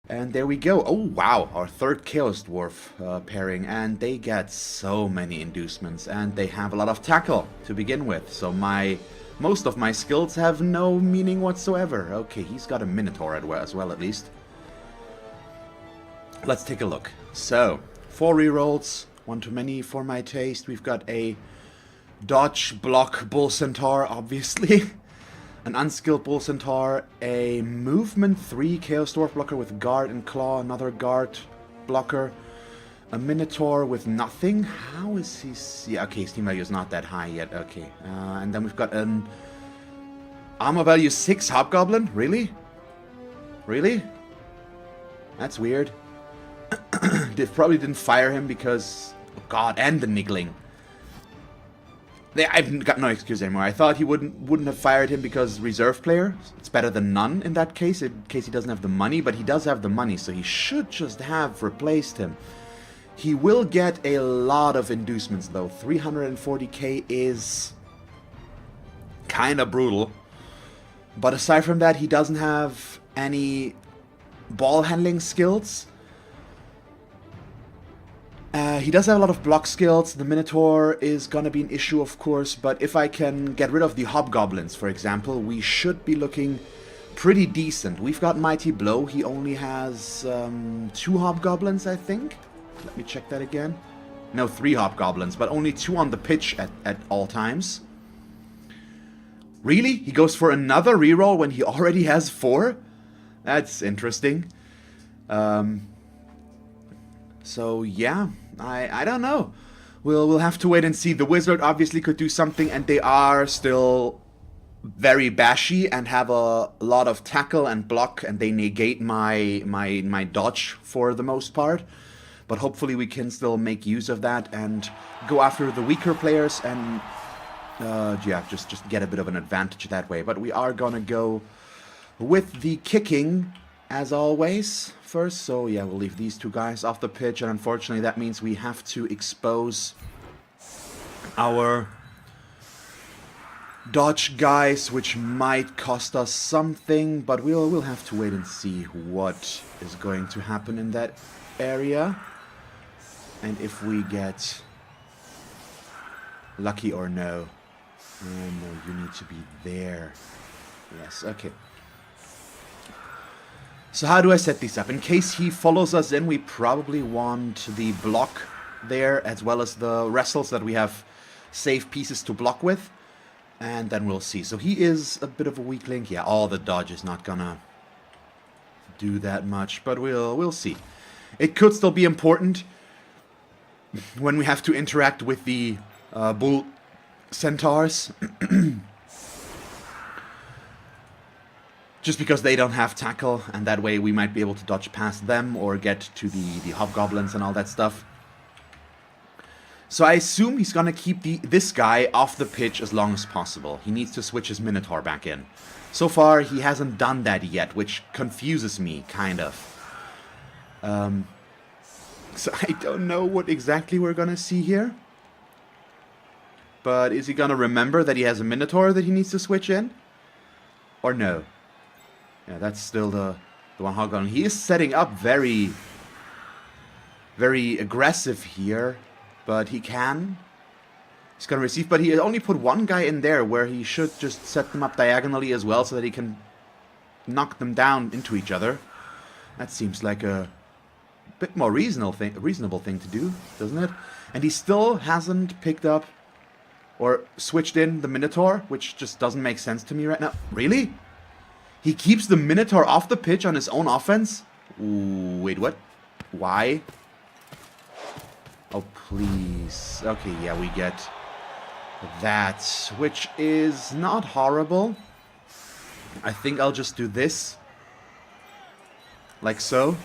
And there we go. Oh, wow. Our third Chaos Dwarf pairing. And they get so many inducements. And they have a lot of tackle to begin with. So most of my skills have no meaning whatsoever. Okay, he's got a Minotaur as well, at least. Let's take a look. So, 4 rerolls. One too many for my taste. We've got a dodge, block, bull centaur, obviously. An unskilled bull centaur, a movement 3 chaos dwarf blocker with guard and claw, another guard blocker, a minotaur with nothing. How is he? Yeah, okay, his team value is not that high yet. Okay, and then we've got an armor value 6 hobgoblin. Really? Really? That's weird. They probably didn't fire him because, oh god, and the niggling. I've got no excuse anymore. I thought he wouldn't have fired him because reserve player. It's better than none in that case, in case he doesn't have the money. But he does have the money, so he should just have replaced him. He will get a lot of inducements, though. 340k is kind of brutal. But aside from that, he doesn't have any ball handling skills. He does have a lot of block skills. The Minotaur is gonna be an issue, of course, but if I can get rid of the Hobgoblins, for example, we should be looking pretty decent. We've got Mighty Blow. He only has 2 Hobgoblins, I think. Let me check that again. No, 3 Hobgoblins, but only 2 on the pitch at all times. Really? He goes for another reroll when he already has 4? That's interesting. So yeah, I don't know. We'll have to wait and see. The wizard obviously could do something, and they are still very bashy and have a lot of tackle and block, and they negate my dodge for the most part. But hopefully we can still make use of that and go after the weaker players and yeah, just get a bit of an advantage that way. But we are gonna go with the kicking as always first. So yeah, we'll leave these 2 guys off the pitch, and unfortunately that means we have to expose our dodge guys, which might cost us something, but we'll have to wait and see what is going to happen in that area, and if we get lucky or no. No, you need to be there. Yes, okay. So how do I set these up? In case he follows us in, we probably want the block there, as well as the wrestles that we have safe pieces to block with. And then we'll see. So he is a bit of a weak link. Yeah, all the dodge is not gonna do that much, but we'll see. It could still be important when we have to interact with the bull centaurs. Just because they don't have tackle, and that way we might be able to dodge past them or get to the hobgoblins and all that stuff. So I assume he's gonna keep this guy off the pitch as long as possible. He needs to switch his Minotaur back in. So far, he hasn't done that yet, which confuses me, kind of. So I don't know what exactly we're gonna see here. But is he gonna remember that he has a Minotaur that he needs to switch in? Or no? Yeah, that's still the one hobgoblin. He is setting up very aggressive here, but he's gonna receive. But he only put 1 guy in there, where he should just set them up diagonally as well, so that he can knock them down into each other. That seems like a bit more reasonable thing to do, doesn't it? And he still hasn't picked up or switched in the Minotaur, which just doesn't make sense to me right now. Really? He keeps the Minotaur off the pitch on his own offense? Ooh, wait, what? Why? Oh, please. Okay, yeah, we get that, which is not horrible. I think I'll just do this. Like so.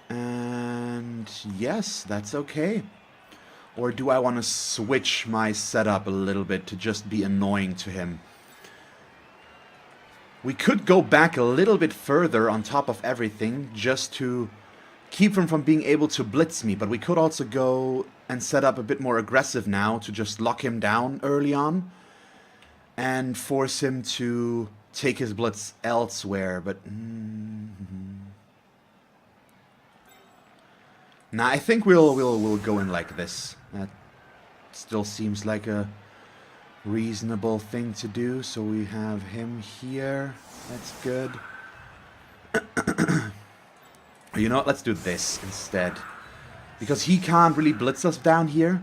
And yes, that's okay. Or do I want to switch my setup a little bit to just be annoying to him? We could go back a little bit further on top of everything, just to keep him from being able to blitz me. But we could also go and set up a bit more aggressive now to just lock him down early on. And force him to take his blitz elsewhere. But Nah, I think we'll go in like this. That still seems like a reasonable thing to do. So we have him here. That's good. You know what? Let's do this instead. Because he can't really blitz us down here.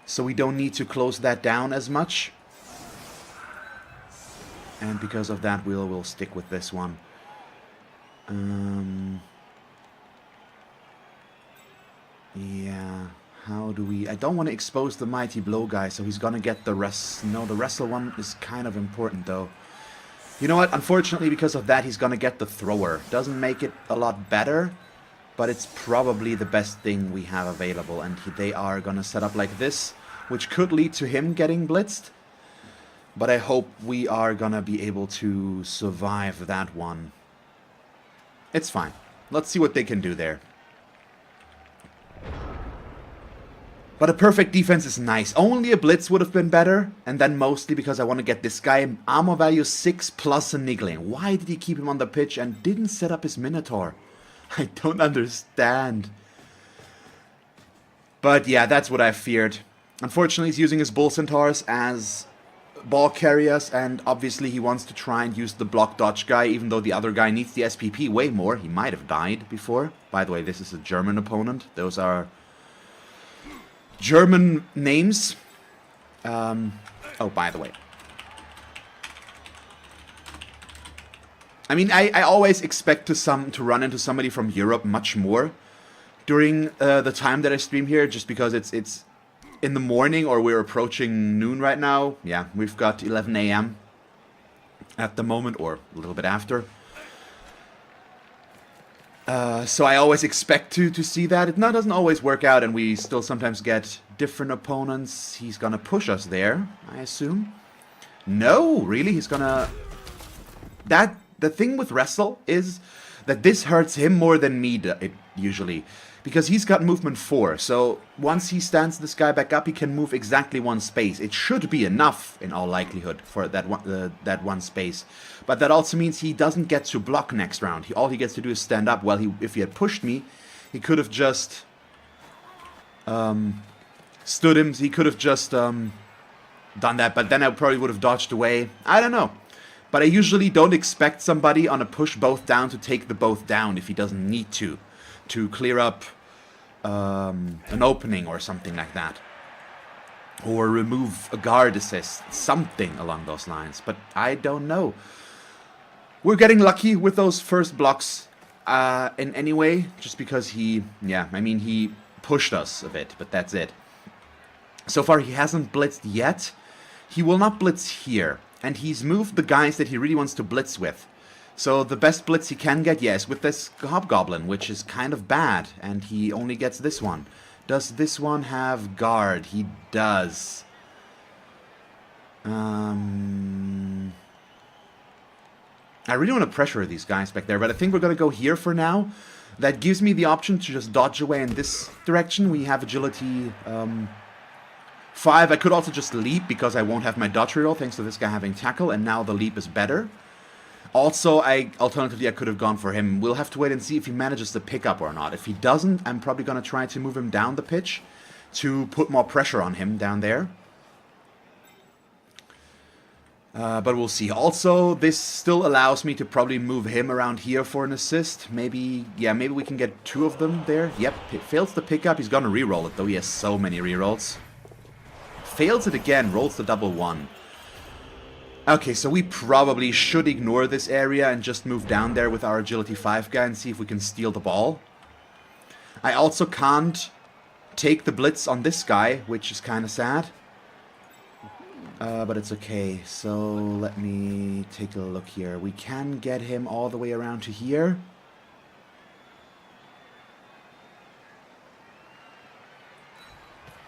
So we don't need to close that down as much. And because of that, we'll stick with this one. Yeah, how do we... I don't want to expose the Mighty Blow guy, so he's gonna get the rest. No, the wrestle one is kind of important, though. You know what? Unfortunately, because of that, he's gonna get the thrower. Doesn't make it a lot better, but it's probably the best thing we have available. And they are gonna set up like this, which could lead to him getting blitzed. But I hope we are gonna be able to survive that one. It's fine. Let's see what they can do there. But a perfect defense is nice. Only a blitz would have been better. And then mostly because I want to get this guy armor value 6 plus a niggling. Why did he keep him on the pitch and didn't set up his Minotaur? I don't understand. But yeah, that's what I feared. Unfortunately, he's using his Bull Centaurs as ball carriers. And obviously he wants to try and use the block dodge guy. Even though the other guy needs the SPP way more. He might have died before. By the way, this is a German opponent. Those are... German names. Oh, by the way. I mean, I always expect to run into somebody from Europe much more during the time that I stream here, just because it's in the morning or we're approaching noon right now. Yeah, we've got 11 a.m. at the moment, or a little bit after. So I always expect to see that. It doesn't always work out, and we still sometimes get different opponents. He's gonna push us there, I assume. No, really? He's gonna... The thing with Wrestle is that this hurts him more than me, usually. Because he's got movement 4, so once he stands this guy back up, he can move exactly 1 space. It should be enough, in all likelihood, for that one space. But that also means he doesn't get to block next round. All he gets to do is stand up. Well, if he had pushed me, he could have just stood him. He could have just done that, but then I probably would have dodged away. I don't know. But I usually don't expect somebody on a push both down to take the both down if he doesn't need to clear up an opening or something like that. Or remove a guard assist, something along those lines. But I don't know. We're getting lucky with those first blocks in any way, just because he pushed us a bit, but that's it. So far he hasn't blitzed yet. He will not blitz here. And he's moved the guys that he really wants to blitz with. So the best blitz he can get, yes, with this Hobgoblin, which is kind of bad. And he only gets this one. Does this one have guard? He does. I really want to pressure these guys back there, but I think we're going to go here for now. That gives me the option to just dodge away in this direction. We have agility 5. I could also just leap because I won't have my dodge reroll thanks to this guy having tackle, and now the leap is better. Also, alternatively, I could have gone for him. We'll have to wait and see if he manages to pick up or not. If he doesn't, I'm probably going to try to move him down the pitch to put more pressure on him down there. But we'll see. Also, this still allows me to probably move him around here for an assist. Maybe we can get 2 of them there. Yep, fails the pickup. He's going to reroll it, though he has so many rerolls. Fails it again, rolls the double 1. Okay, so we probably should ignore this area and just move down there with our agility 5 guy and see if we can steal the ball. I also can't take the blitz on this guy, which is kind of sad. But it's okay. So let me take a look here. We can get him all the way around to here.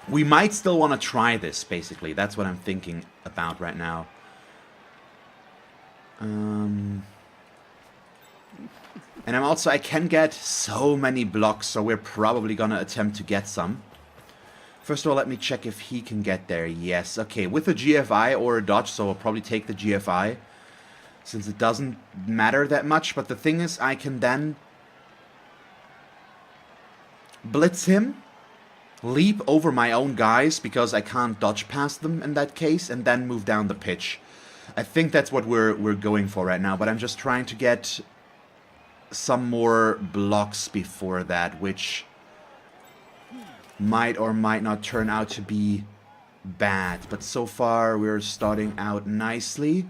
We might still want to try this, basically. That's what I'm thinking about right now. And I can get so many blocks, so we're probably going to attempt to get some. First of all, let me check if he can get there. Yes, okay, with a GFI or a dodge, so I'll probably take the GFI, since it doesn't matter that much. But the thing is, I can then blitz him, leap over my own guys because I can't dodge past them in that case, and then move down the pitch. I think that's what we're going for right now, but I'm just trying to get some more blocks before that, which might or might not turn out to be bad. But so far we're starting out nicely,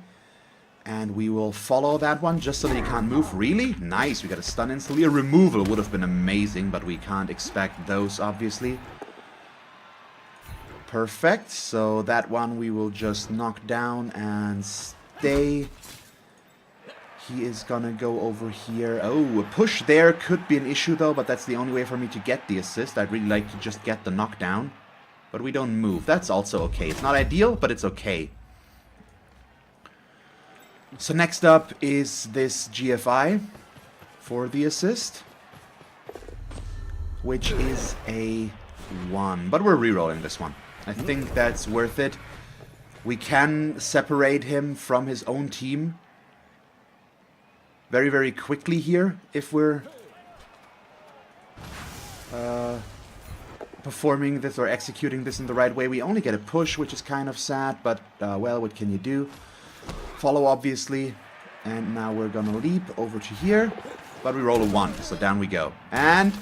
and we will follow that one just so that he can't move. Really? Nice, we got a stun instantly. A removal would have been amazing, but we can't expect those, obviously. Perfect, so that one we will just knock down and stay. He is gonna go over here. Oh, a push there could be an issue though, but that's the only way for me to get the assist. I'd really like to just get the knockdown, but we don't move. That's also okay. It's not ideal, but it's okay. So next up is this GFI for the assist, which is a 1, but we're rerolling this one. I think that's worth it. We can separate him from his own team very, very quickly here if we're performing this or executing this in the right way. We only get a push, which is kind of sad, but well, what can you do? Follow, obviously, and now we're gonna leap over to here, but we roll a 1, so down we go. And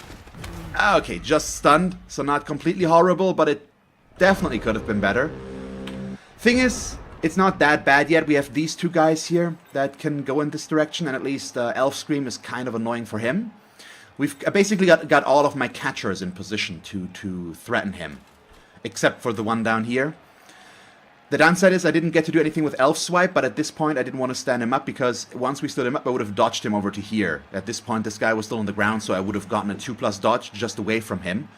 okay, just stunned, so not completely horrible, but it definitely could have been better. Thing is, it's not that bad yet. We have these two guys here that can go in this direction, and at least Elf Scream is kind of annoying for him. We've basically got all of my catchers in position to threaten him, except for the one down here. The downside is I didn't get to do anything with Elf Swipe, but at this point I didn't want to stand him up, because once we stood him up I would have dodged him over to here. At this point this guy was still on the ground, so I would have gotten a 2+ dodge just away from him.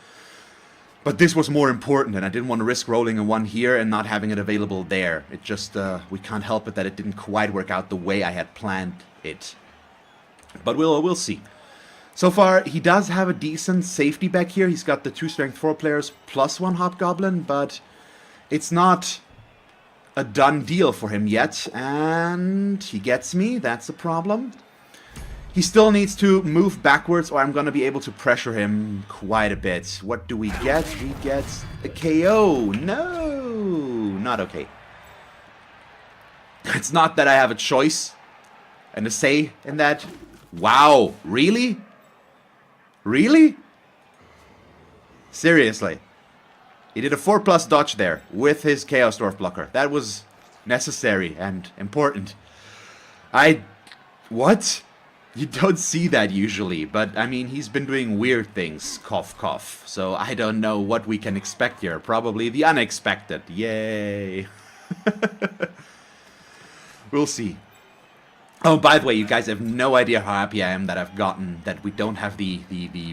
But this was more important, and I didn't want to risk rolling a 1 here and not having it available there. It just, we can't help it that it didn't quite work out the way I had planned it. But we'll see. So far, he does have a decent safety back here. He's got the 2 strength 4 players plus 1 hobgoblin, but it's not a done deal for him yet. And he gets me, that's a problem. He still needs to move backwards, or I'm going to be able to pressure him quite a bit. What do we get? We get a KO. No, not okay. It's not that I have a choice and a say in that. Wow, really? Really? Seriously. He did a 4+ dodge there with his Chaos Dwarf blocker. That was necessary and important. What? You don't see that usually, but I mean, he's been doing weird things, cough cough, so I don't know what we can expect here. Probably the unexpected. Yay. We'll see. Oh, by the way, you guys have no idea how happy I am that I've gotten that we don't have the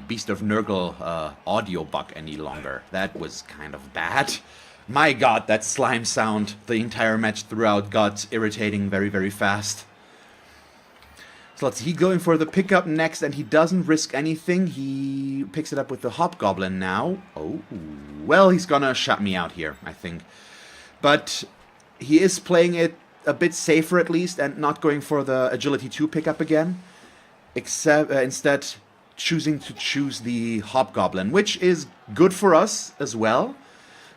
Beast of Nurgle audio bug any longer. That was kind of bad. My god, that slime sound the entire match throughout got irritating very, very fast. So let's see, he's going for the pickup next, and he doesn't risk anything. He picks it up with the Hobgoblin now. Oh, well, he's gonna shut me out here, I think. But he is playing it a bit safer at least, and not going for the Agility 2 pickup again. Instead, choosing to choose the Hobgoblin, which is good for us as well,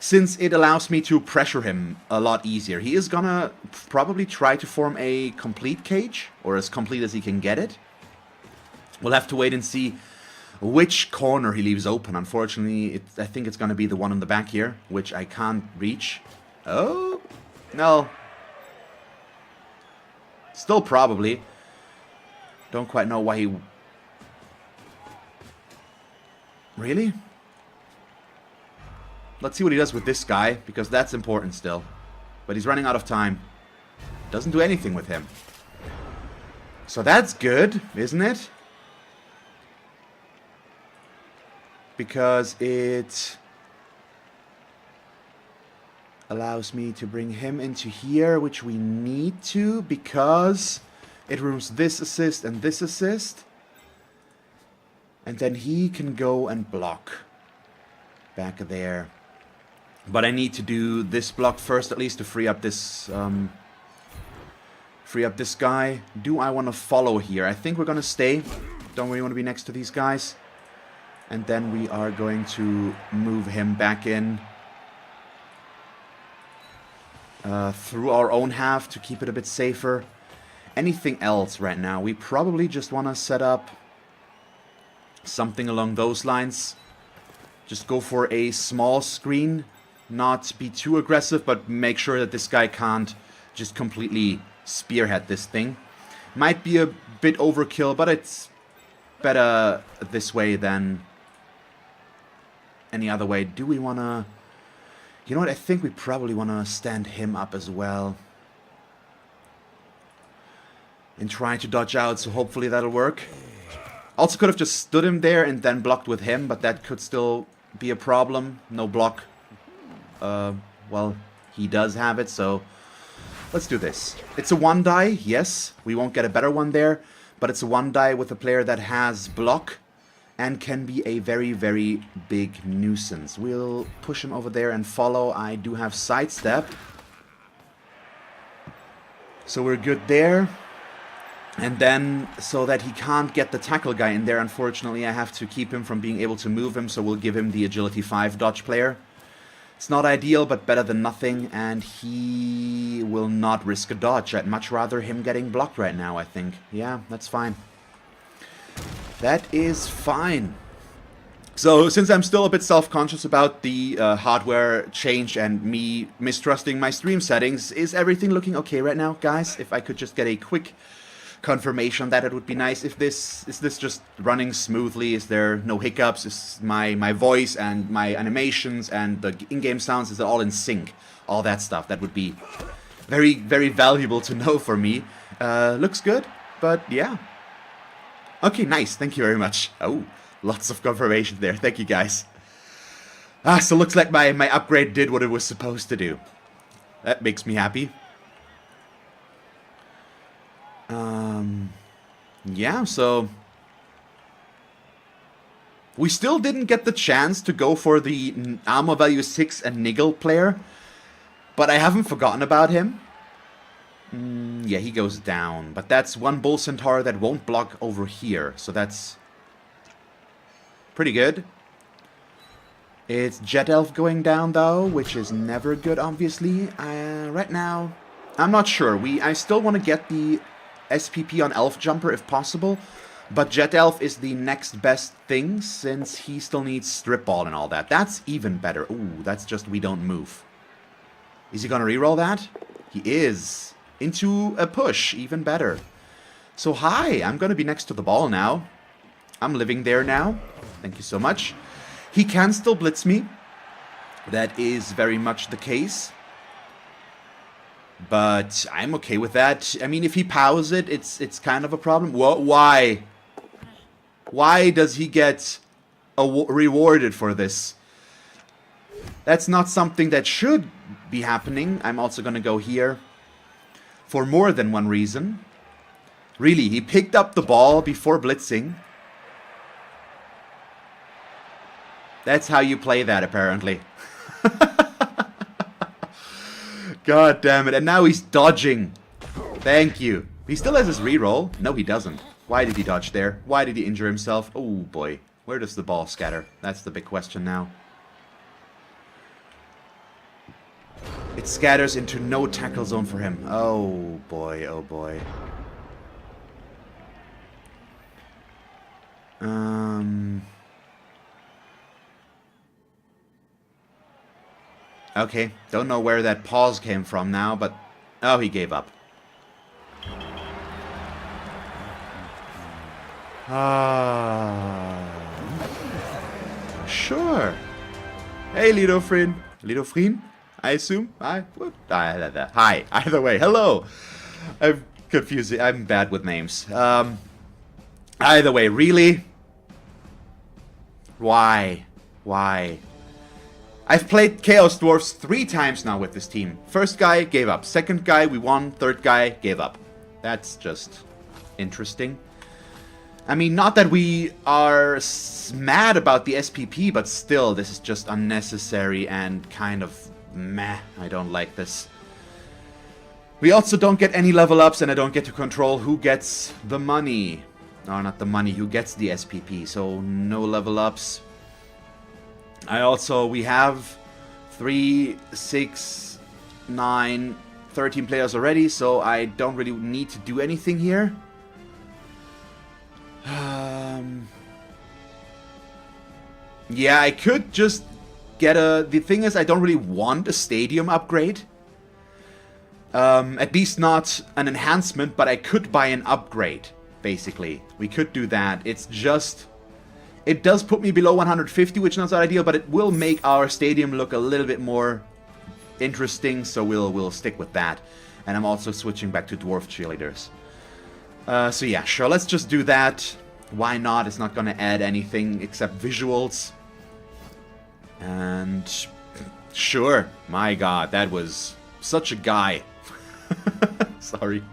since it allows me to pressure him a lot easier. He is gonna probably try to form a complete cage, or as complete as he can get it. We'll have to wait and see which corner he leaves open. Unfortunately, I think it's gonna be the one in the back here, which I can't reach. Oh, no. Still probably. Don't quite know why he... Really? Let's see what he does with this guy, because that's important still. But he's running out of time. Doesn't do anything with him. So that's good, isn't it? Because it allows me to bring him into here, which we need to, because it removes this assist and this assist. And then he can go and block back there. But I need to do this block first, at least, to free up this guy. Do I want to follow here? I think we're going to stay. Don't really want to be next to these guys. And then we are going to move him back in through our own half to keep it a bit safer. Anything else right now? We probably just want to set up something along those lines. Just go for a small screen. Not be too aggressive, but make sure that this guy can't just completely spearhead this thing. Might be a bit overkill, but it's better this way than any other way. Do we want to... You know what? I think we probably want to stand him up as well. And try to dodge out, so hopefully that'll work. Also could have just stood him there and then blocked with him, but that could still be a problem. No block. Well, he does have it, so let's do this. It's a 1-die, yes. We won't get a better one there, but it's a 1-die with a player that has block and can be a very, very big nuisance. We'll push him over there and follow. I do have sidestep, so we're good there. And then, so that he can't get the tackle guy in there, unfortunately, I have to keep him from being able to move him, so we'll give him the agility 5 dodge player. It's not ideal, but better than nothing, and he will not risk a dodge. I'd much rather him getting blocked right now, I think. Yeah, that's fine. That is fine. So, since I'm still a bit self-conscious about the hardware change and me mistrusting my stream settings, is everything looking okay right now, guys? If I could just get a quick confirmation that, it would be nice. If this is this just running smoothly? Is there no hiccups? Is my voice and my animations and the in-game sounds, is it all in sync? All that stuff. That would be very, very valuable to know for me. Looks good, but yeah. Okay, nice. Thank you very much. Oh, lots of confirmation there. Thank you, guys. So looks like my upgrade did what it was supposed to do. That makes me happy. Yeah, so we still didn't get the chance to go for the armor value 6 and niggle player, but I haven't forgotten about him. Yeah, he goes down, but that's one bull centaur that won't block over here, so that's pretty good. It's Jet Elf going down though, which is never good, obviously. Right now, I'm not sure. I still want to get the SPP on Elf Jumper if possible, but Jet Elf is the next best thing since he still needs Strip Ball and all that. That's even better. Ooh, that's just we don't move. Is he gonna reroll that? He is. Into a push, even better. So hi, I'm gonna be next to the ball now. I'm living there now. Thank you so much. He can still blitz me. That is very much the case. But I'm okay with that. I mean, if he pows it, it's kind of a problem. Why? Why does he get rewarded for this? That's not something that should be happening. I'm also going to go here for more than one reason. Really, he picked up the ball before blitzing. That's how you play that, apparently. God damn it. And now he's dodging. Thank you. He still has his reroll. No, he doesn't. Why did he dodge there? Why did he injure himself? Oh, boy. Where does the ball scatter? That's the big question now. It scatters into no tackle zone for him. Oh, boy. Oh, boy. Okay, don't know where that pause came from now, but... Oh, he gave up. Sure. Hey, Lidofrin. Lidofrin, I assume? Hi. Hi. Either way, hello. I'm confused. I'm bad with names. Either way, really? Why? Why? I've played Chaos Dwarves 3 times now with this team. First guy, gave up. Second guy, we won. Third guy, gave up. That's just interesting. I mean, not that we are mad about the SPP, but still, this is just unnecessary and kind of meh. I don't like this. We also don't get any level ups, and I don't get to control who gets the money. or not the money, who gets the SPP, so no level ups. We have 3, 6, 9, 13 players already, so I don't really need to do anything here. Yeah, I could just get a... The thing is, I don't really want a stadium upgrade. At least not an enhancement, but I could buy an upgrade, basically. We could do that. It's just... It does put me below 150, which is not ideal, but it will make our stadium look a little bit more interesting, so we'll stick with that. And I'm also switching back to dwarf cheerleaders. So yeah, sure, let's just do that. Why not? It's not gonna add anything except visuals. And sure, my god, that was such a guy. Sorry.